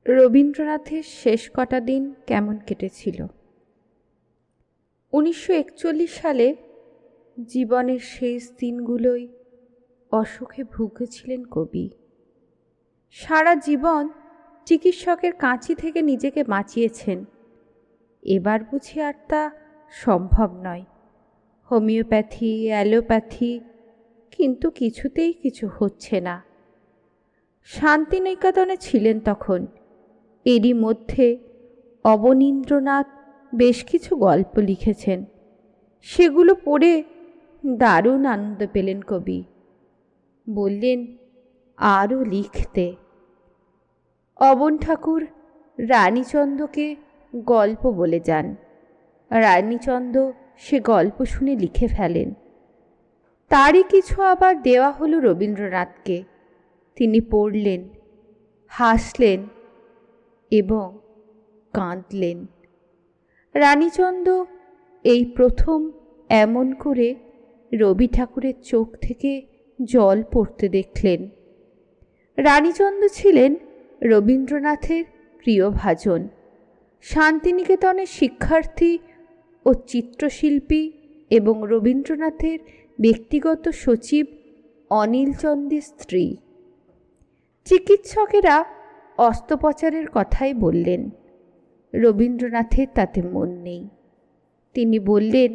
রবীন্দ্রনাথের শেষ কটা দিন কেমন কেটেছিল। 1941 সালে জীবনের শেষ দিনগুলোই অসুখে ভুগেছিলেন কবি। সারা জীবন চিকিৎসকের কাঁচি থেকে নিজেকে বাঁচিয়েছেন। এবার বুঝি আর তা সম্ভব নয়। হোমিওপ্যাথি, অ্যালোপ্যাথি, কিন্তু কিছুতেই কিছু হচ্ছে না। শান্তিনিকেতনে ছিলেন তখন। এরই মধ্যে অবনীন্দ্রনাথ বেশ কিছু গল্প লিখেছেন। সেগুলো পড়ে দারুণ আনন্দ পেলেন কবি। বললেন আরও লিখতে। অবন ঠাকুর রানীচন্দ্রকে গল্প বলে যান। রানীচন্দ্র সে গল্প শুনে লিখে ফেলেন। তারই কিছু আবার দেওয়া হলো রবীন্দ্রনাথকে। তিনি পড়লেন, হাসলেন এবং কাঁদলেন। রানীচন্দ্র এই প্রথম এমন করে রবি ঠাকুরের চোখ থেকে জল পড়তে দেখলেন। রানীচন্দ্র ছিলেন রবীন্দ্রনাথের প্রিয়ভাজন। শান্তিনিকেতনের শিক্ষার্থী ও চিত্রশিল্পী এবং রবীন্দ্রনাথের ব্যক্তিগত সচিব অনিলচন্দ্রের স্ত্রী। চিকিৎসকেরা অস্ত্রোপচারের কথাই বললেন। রবীন্দ্রনাথের তাতে মন নেই। তিনি বললেন,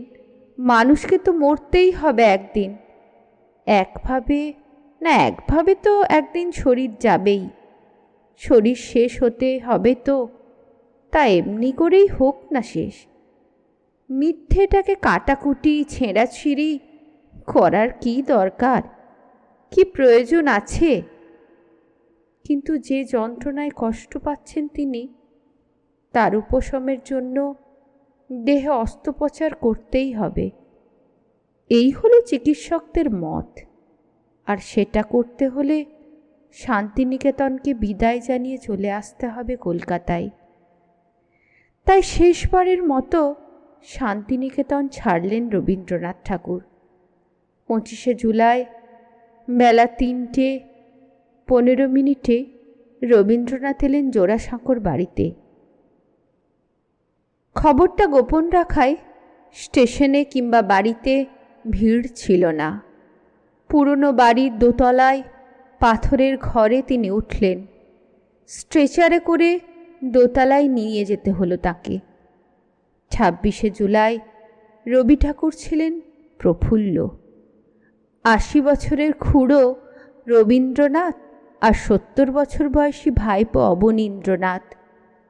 মানুষকে তো মরতেই হবে একদিন। একভাবে তো একদিন শরীর যাবেই। শরীর শেষ হতে হবে তো, তা এমনি করেই হোক না শেষ। মিথ্যেটাকে কাটাকুটি ছেঁড়াছিঁড়ি করার কি দরকার, কি প্রয়োজন আছে? কিন্তু যে যন্ত্রণায় কষ্ট পাচ্ছেন তিনি, তার উপশমের জন্য দেহে অস্ত্রোপচার করতেই হবে। এই হলো চিকিৎসকদের মত। আর সেটা করতে হলে শান্তিনিকেতনকে বিদায় জানিয়ে চলে আসতে হবে কলকাতায়। তাই শেষবারের মতো শান্তিনিকেতন ছাড়লেন রবীন্দ্রনাথ ঠাকুর। 25শে জুলাই বেলা 3:15 রবীন্দ্রনাথ এলেন জোড়াসাঁকোর বাড়িতে। খবরটা গোপন রাখায় স্টেশনে কিংবা বাড়িতে ভিড় ছিল না। পুরনো বাড়ির দোতলায় পাথরের ঘরে তিনি উঠলেন। স্ট্রেচারে করে দোতলায় নিয়ে যেতে হলো তাকে। 26শে জুলাই রবি ঠাকুর ছিলেন প্রফুল্ল। 80 বছরের খুড়ো রবীন্দ্রনাথ আর 70 বছর বয়সী ভাইপো অবনীন্দ্রনাথ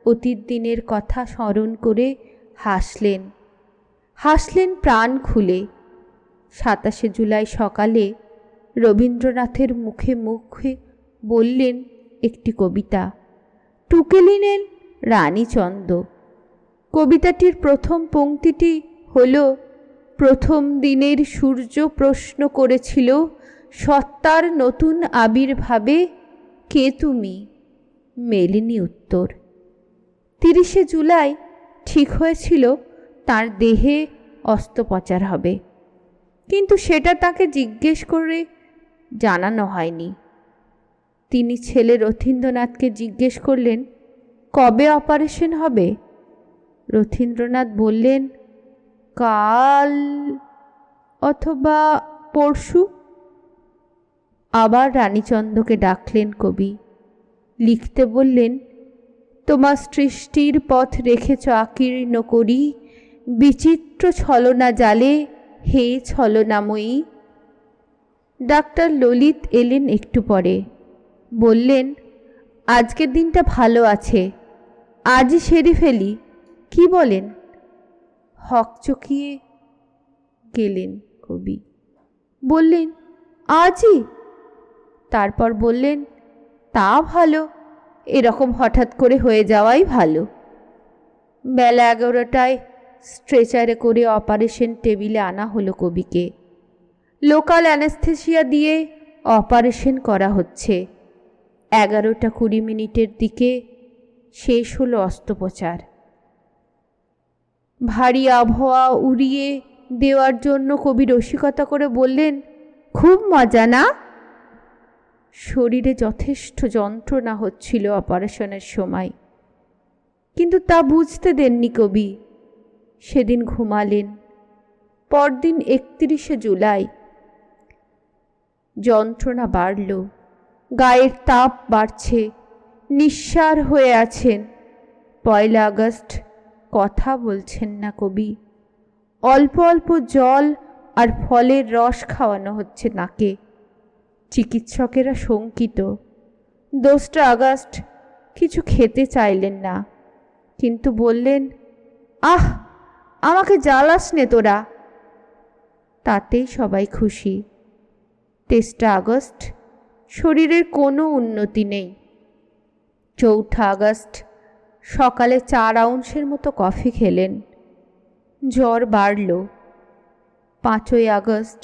অতীত দিনের কথা স্মরণ করে হাসলেন প্রাণ খুলে। 27শে জুলাই সকালে রবীন্দ্রনাথের মুখে মুখে বললেন একটি কবিতা। টুকে নিলেন রানীচন্দ্র। কবিতাটির প্রথম পংক্তিটি হল, প্রথম দিনের সূর্য প্রশ্ন করেছিল সত্তার নতুন আবির্ভাবে, কে তুমি? মেলেনি উত্তর। 30শে জুলাই ঠিক হয়েছিল তার দেহে অস্ত্রোপচার হবে, কিন্তু সেটা তাকে জিজ্ঞেস করে জানানো হয়নি। তিনি ছেলে রথীন্দ্রনাথকে জিজ্ঞেস করলেন, কবে অপারেশন হবে? রথীন্দ্রনাথ বললেন, কাল অথবা পরশু। আবার রানীচন্দ্রকে ডাকলেন কবি। লিখতে বললেন, তোমার সৃষ্টির পথ রেখেছ আকীর্ণ করি, বিচিত্র ছলনা জালে হে ছলনাময়ী। ডাক্তার ললিত এলেন একটু পরে। বললেন, আজকের দিনটা ভালো আছে, আজই সেরে ফেলি, কি বলেন? হকচকিয়ে গেলেন কবি। বললেন, আজই? তারপর বললেন, তা ভালো, এরকম হঠাৎ করে হয়ে যাওয়াই ভালো। বেলা 11টায় স্ট্রেচারে করে অপারেশন টেবিলে আনা হলো কবিকে। লোকাল অ্যানেস্থেসিয়া দিয়ে অপারেশন করা হচ্ছে। 11:20 দিকে শেষ হলো অস্ত্রোপচার। ভারী আবহাওয়া উড়িয়ে দেওয়ার জন্য কবি রসিকতা করে বললেন, খুব মজা না? শরীরে যথেষ্ট যন্ত্রণা হচ্ছিল অপারেশনের সময়, কিন্তু তা বুঝতে দেননি কবি। সেদিন ঘুমালেন। পরদিন 31শে জুলাই। যন্ত্রণা বাড়ল, গায়ের তাপ বাড়ছে, নিঃসার হয়ে আছেন। 1 আগস্ট কথা বলছেন না কবি। অল্প অল্প জল আর ফলের রস খাওয়ানো হচ্ছে নাকে। চিকিৎসকেরা শঙ্কিত। 2 আগস্ট কিছু খেতে চাইলেন না, কিন্তু বললেন, আহ, আমাকে জ্বালাস নে তোরা। তাতেই সবাই খুশি। 23 আগস্ট শরীরের কোনো উন্নতি নেই। 4 আগস্ট সকালে 4 আউন্সের মতো কফি খেলেন, জ্বর বাড়ল। 5 আগস্ট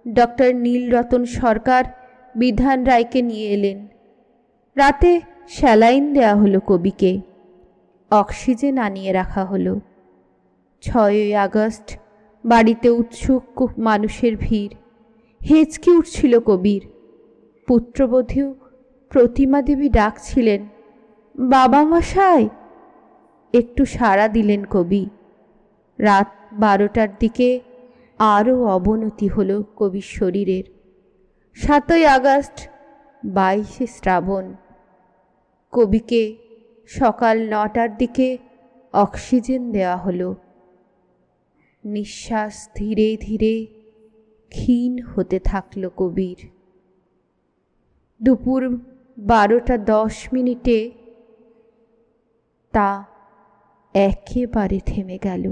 ডক্টর নীলরতন সরকার বিধান রায়কে নিয়ে এলেন। রাতে স্যালাইন দেওয়া হলো কবিকে, অক্সিজেন আনিয়ে রাখা হলো। 6 আগস্ট বাড়িতে উৎসুক মানুষের ভিড়। হেঁচকি উঠছিল কবির। পুত্রবধূ প্রতিমা দেবী ডাকছিলেন, বাবা মশাই। একটু সাড়া দিলেন কবি। রাত 12টার দিকে আরও অবনতি হলো কবির শরীরের। 7 আগস্ট 22শে শ্রাবণ। কবিকে সকাল 9টার দিকে অক্সিজেন দেওয়া হলো। নিঃশ্বাস ধীরে ধীরে ক্ষীণ হতে থাকল কবির। দুপুর 12:10 তা একেবারে থেমে গেল।